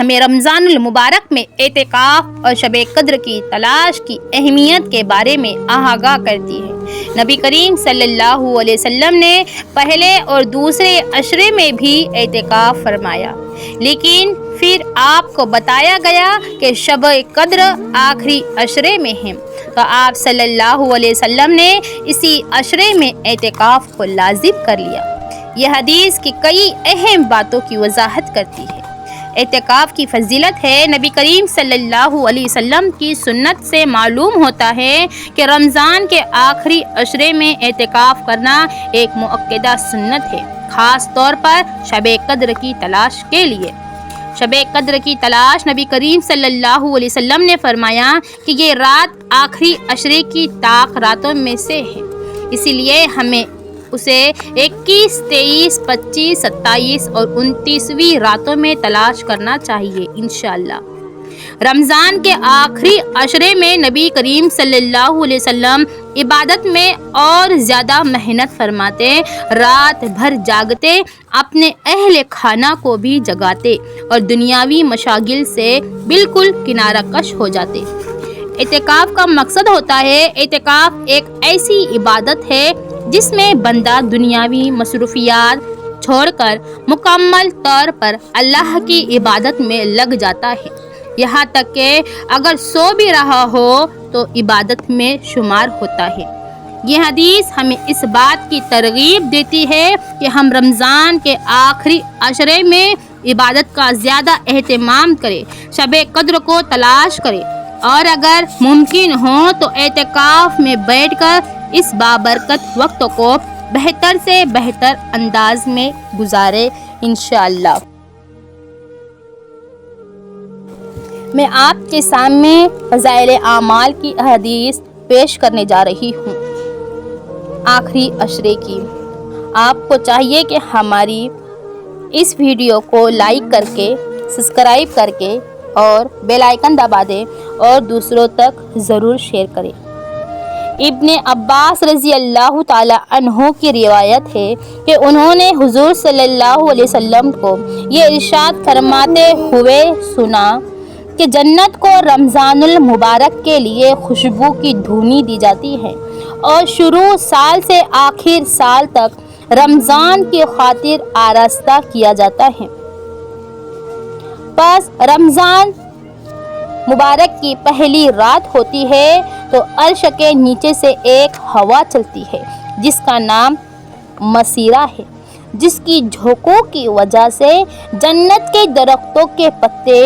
ہمیں رمضان المبارک میں اعتکاف اور شب قدر کی تلاش کی اہمیت کے بارے میں آگاہ کرتی ہے۔ نبی کریم صلی اللہ علیہ وسلم نے پہلے اور دوسرے عشرے میں بھی اعتکاف فرمایا، لیکن پھر آپ کو بتایا گیا کہ شب قدر آخری عشرے میں ہے، تو آپ صلی اللہ علیہ وسلم نے اسی عشرے میں اعتکاف کو لازم کر لیا۔ یہ حدیث کی کئی اہم باتوں کی وضاحت کرتی ہے۔ اعتکاف کی فضیلت ہے۔ نبی کریم صلی اللہ علیہ وسلم کی سنت سے معلوم ہوتا ہے کہ رمضان کے آخری عشرے میں اعتکاف کرنا ایک مؤکدہ سنت ہے، خاص طور پر شب قدر کی تلاش کے لیے۔ شب قدر کی تلاش، نبی کریم صلی اللہ علیہ وسلم نے فرمایا کہ یہ رات آخری عشرے کی طاق راتوں میں سے ہے، اسی لیے ہمیں اسے 21، 23، 25، 27 اور 29ویں راتوں میں تلاش کرنا چاہیے انشاءاللہ۔ رمضان کے آخری عشرے میں نبی کریم صلی اللہ علیہ وسلم عبادت میں اور زیادہ محنت فرماتے، رات بھر جاگتے، اپنے اہل خانہ کو بھی جگاتے اور دنیاوی مشاغل سے بالکل کنارہ کش ہو جاتے۔ اعتکاف کا مقصد ہوتا ہے، اعتکاف ایک ایسی عبادت ہے جس میں بندہ دنیاوی مصروفیات چھوڑ کر مکمل طور پر اللہ کی عبادت میں لگ جاتا ہے، یہاں تک کہ اگر سو بھی رہا ہو تو عبادت میں شمار ہوتا ہے۔ یہ حدیث ہمیں اس بات کی ترغیب دیتی ہے کہ ہم رمضان کے آخری عشرے میں عبادت کا زیادہ اہتمام کریں، شب قدر کو تلاش کریں اور اگر ممکن ہو تو اعتکاف میں بیٹھ کر اس بابرکت وقت کو بہتر سے بہتر انداز میں گزارے انشاءاللہ۔ میں آپ کے سامنے فضائل اعمال کی حدیث پیش کرنے جا رہی ہوں آخری عشرے کی۔ آپ کو چاہیے کہ ہماری اس ویڈیو کو لائک کر کے، سبسکرائب کر کے اور بیل آئیکن دبا دیں اور دوسروں تک ضرور شیئر کریں۔ ابن عباس رضی اللہ تعالی عنہ کی روایت ہے کہ انہوں نے حضور صلی اللہ علیہ وسلم کو یہ ارشاد فرماتے ہوئے سنا کہ جنت کو رمضان المبارک کے لیے خوشبو کی دھونی دی جاتی ہے اور شروع سال سے آخر سال تک رمضان کی خاطر آراستہ کیا جاتا ہے۔ پس رمضان مبارک کی پہلی رات ہوتی ہے تو عرش کے نیچے سے ایک ہوا چلتی ہے جس کا نام مسیرہ ہے، جس کی جھونکوں کی وجہ سے جنت کے درختوں کے پتے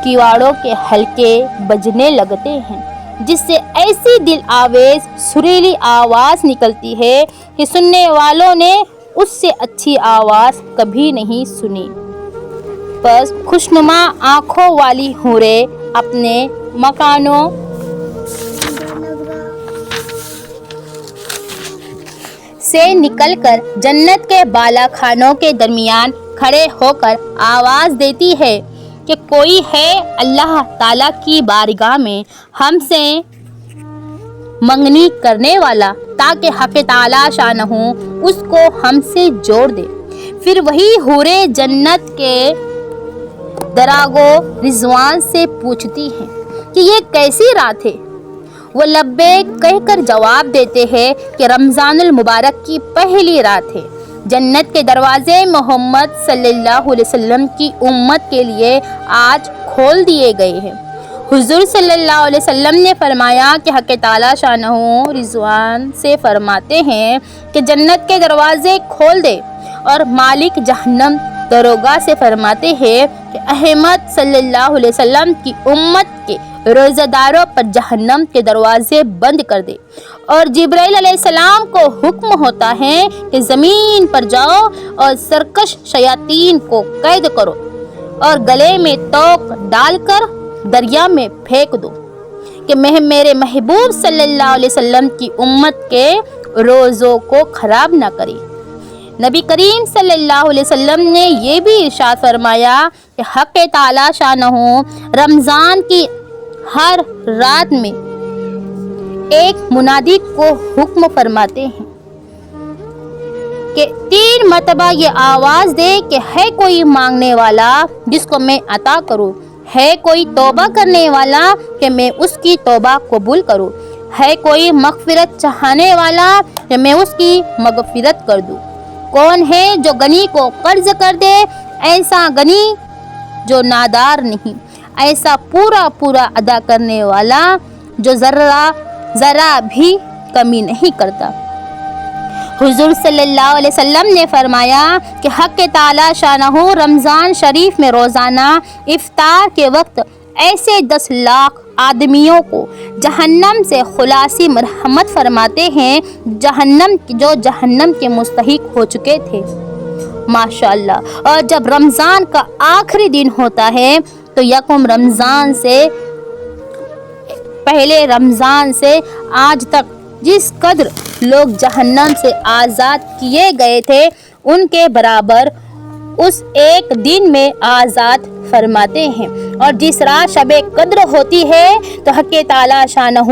کیواڑوں کے حلقے بجنے لگتے ہیں، جس سے ایسی دل آویز سریلی آواز نکلتی ہے کہ سننے والوں نے اس سے اچھی آواز کبھی نہیں سنی۔ بس خوشنما آنکھوں والی حوریں اپنے مکانوں سے نکل کر جنت کے بالا خانوں کے درمیان کھڑے ہو کر آواز دیتی ہے کہ کوئی ہے اللہ تعالیٰ کی بارگاہ میں ہم سے منگنی کرنے والا تاکہ حق تعالیٰ شانہ اس کو ہم سے جوڑ دے۔ پھر وہی حوریں جنت کے دراغو رضوان سے پوچھتی ہیں کہ یہ کیسی رات ہے؟ وہ لبیک کہہ کر جواب دیتے ہیں کہ رمضان المبارک کی پہلی رات ہے۔ جنت کے دروازے محمد صلی اللہ علیہ وسلم کی امت کے لیے آج کھول دیے گئے ہیں۔ حضور صلی اللہ علیہ وسلم نے فرمایا کہ حق تعالیٰ شانہ رضوان سے فرماتے ہیں کہ جنت کے دروازے کھول دے، اور مالک جہنم دروگا سے فرماتے ہیں کہ احمد صلی اللہ علیہ وسلم کی امت کے روزہ داروں پر جہنم کے دروازے بند کر دے، اور جبرائیل علیہ السلام کو حکم ہوتا ہے کہ زمین پر جاؤ اور سرکش شیاطین کو قید کرو اور گلے میں توق ڈال کر دریا میں پھینک دو کہ میرے محبوب صلی اللہ علیہ وسلم کی امت کے روزوں کو خراب نہ کرے۔ نبی کریم صلی اللہ علیہ وسلم نے یہ بھی ارشاد فرمایا کہ حق تعالیٰ شانہ رمضان کی ہر رات میں ایک منادی کو حکم فرماتے ہیں کہ 3 مرتبہ یہ آواز دے کہ ہے کوئی مانگنے والا جس کو میں عطا کروں، ہے کوئی توبہ کرنے والا کہ میں اس کی توبہ قبول کروں، ہے کوئی مغفرت چاہنے والا کہ میں اس کی مغفرت کر دوں۔ کون ہے جو غنی کو قرض کر دے، ایسا غنی جو نادار نہیں، ایسا پورا ادا کرنے والا جو ذرا بھی کمی نہیں کرتا۔ حضور صلی اللہ علیہ وسلم نے فرمایا کہ حق تعالی شانہ رمضان شریف میں روزانہ افطار کے وقت ایسے 10 لاکھ آدمیوں کو جہنم سے خلاصی مرحمت فرماتے ہیں جو جہنم کے مستحق ہو چکے تھے۔ ماشاءاللہ۔ اور جب رمضان کا آخری دن ہوتا ہے تو یکم رمضان سے پہلے رمضان سے آج تک جس قدر لوگ جہنم سے آزاد کیے گئے تھے ان کے برابر اس ایک دن میں آزاد فرماتے ہیں۔ اور جس رات شب قدر ہوتی ہے تو حق تعالی شانہ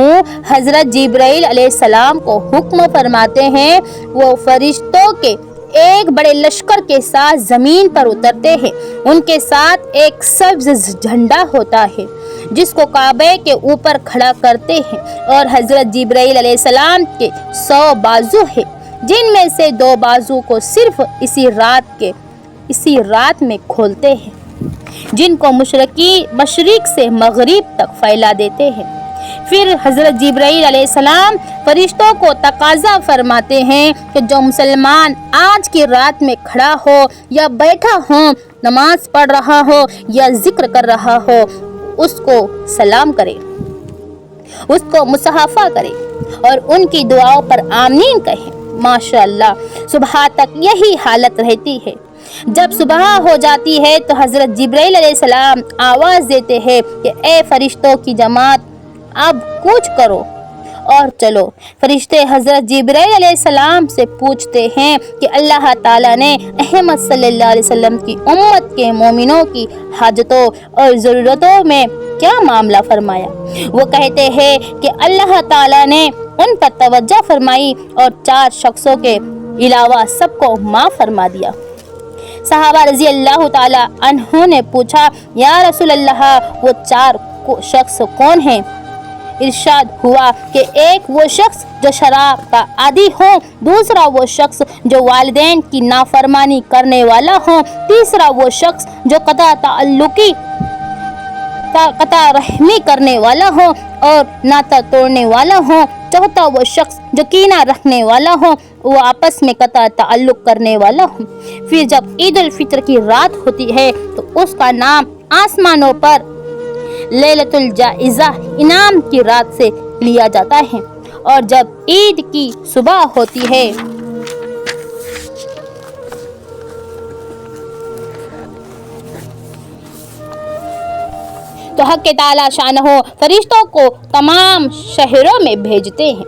حضرت جبرائیل علیہ السلام کو حکم فرماتے ہیں، وہ فرشتوں کے ایک بڑے لشکر کے ساتھ زمین پر اترتے ہیں۔ ان کے ساتھ ایک سبز جھنڈا ہوتا ہے جس کو کعبے کے اوپر کھڑا کرتے ہیں، اور حضرت جبرائیل علیہ السلام کے 100 بازو ہیں جن میں سے 2 بازو کو صرف اسی رات میں کھولتے ہیں، جن کو مشرق سے مغرب تک پھیلا دیتے ہیں۔ پھر حضرت جبرائیل علیہ السلام فرشتوں کو تقاضا فرماتے ہیں کہ جو مسلمان آج کی رات میں کھڑا ہو یا بیٹھا ہو، نماز پڑھ رہا ہو یا ذکر کر رہا ہو، اس کو سلام کرے، اس کو مصافحہ کرے اور ان کی دعاؤں پر آمین کہیں۔ ماشاءاللہ، صبح تک یہی حالت رہتی ہے۔ جب صبح ہو جاتی ہے تو حضرت جبرائیل علیہ السلام آواز دیتے ہیں کہ اے فرشتوں کی جماعت، اب کوچ کرو اور چلو۔ فرشتے حضرت جبرائیل علیہ السلام سے پوچھتے ہیں کہ اللہ تعالیٰ نے احمد صلی اللہ علیہ وسلم کی امت کے مومنوں کی حاجتوں اور ضرورتوں میں کیا معاملہ فرمایا؟ وہ کہتے ہیں کہ اللہ تعالیٰ نے ان پر توجہ فرمائی اور 4 شخصوں کے علاوہ سب کو معاف فرما دیا۔ صحابہ رضی اللہ تعالیٰ عنہ نے پوچھا، یا رسول اللہ، وہ 4 شخص کون ہیں؟ ارشاد ہوا کہ ایک وہ شخص جو شراب کا عادی ہو، دوسرا وہ شخص جو والدین کی نافرمانی کرنے والا ہو، تیسرا وہ شخص جو قطع رحمی کرنے والا ہو اور ناتا توڑنے والا ہو، چوتھا وہ شخص جو کینہ رکھنے والا ہو، وہ آپس میں قطع تعلق کرنے والا ہو۔ پھر جب عید الفطر کی رات ہوتی ہے تو اس کا نام آسمانوں پر لیلۃ الجائزہ انعام کی رات سے لیا جاتا ہے، اور جب عید کی صبح ہوتی ہے تو حق تعالی شانہ فرشتوں کو تمام شہروں میں بھیجتے ہیں۔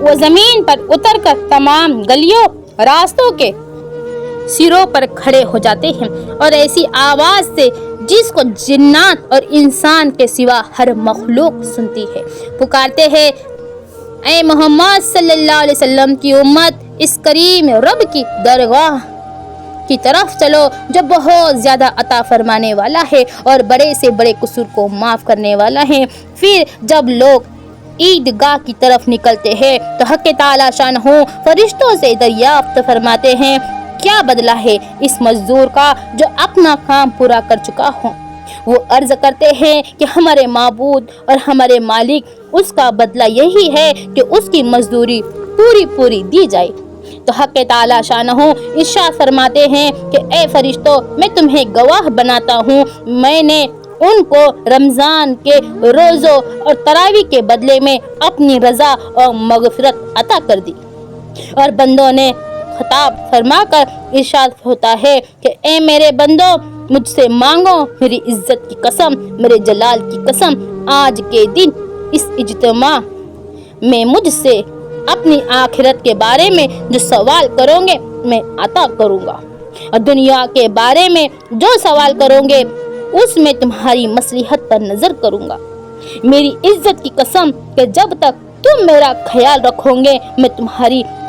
وہ زمین پر اتر کر تمام گلیوں راستوں کے سروں پر کھڑے ہو جاتے ہیں اور ایسی آواز سے جس کو جنات اور انسان کے سوا ہر مخلوق سنتی ہے پکارتے ہیں، اے محمد صلی اللہ علیہ وسلم کی امت، اس کریم رب کی درگاہ کی طرف چلو جو بہت زیادہ عطا فرمانے والا ہے اور بڑے سے بڑے قصور کو معاف کرنے والا ہے۔ پھر جب لوگ عیدگاہ کی طرف نکلتے ہیں تو حق تعالی شانہ فرشتوں سے دریافت فرماتے ہیں، کیا بدلہ ہے اس مزدور کا جو اپنا کام پورا کر چکا ہو؟ وہ عرض کرتے ہیں کہ ہمارے معبود اور ہمارے مالک، اس کا بدلہ یہی ہے کہ اس کی مزدوری پوری دی جائے۔ تو حق تعالی شانہ ارشاد فرماتے ہیں کہ اے فرشتوں، میں تمہیں گواہ بناتا ہوں، میں نے ان کو رمضان کے روزوں اور تراویح کے بدلے میں اپنی رضا اور مغفرت عطا کر دی۔ اور بندوں نے خطاب فرما کر ارشاد ہوتا ہے کہ اے میرے بندوں، مجھ سے مانگو، میری عزت کی قسم، میرے جلال کی قسم، آج کے دن اس اجتماع میں مجھ سے اپنی آخرت کے بارے میں جو سوال کرو گے میں عطا کروں گا، اور دنیا کے بارے میں جو سوال کرو گے اس میں تمہاری مصلحت پر نظر کروں گا۔ میری عزت کی قسم کہ جب تک تم میرا خیال رکھو گے میں تمہاری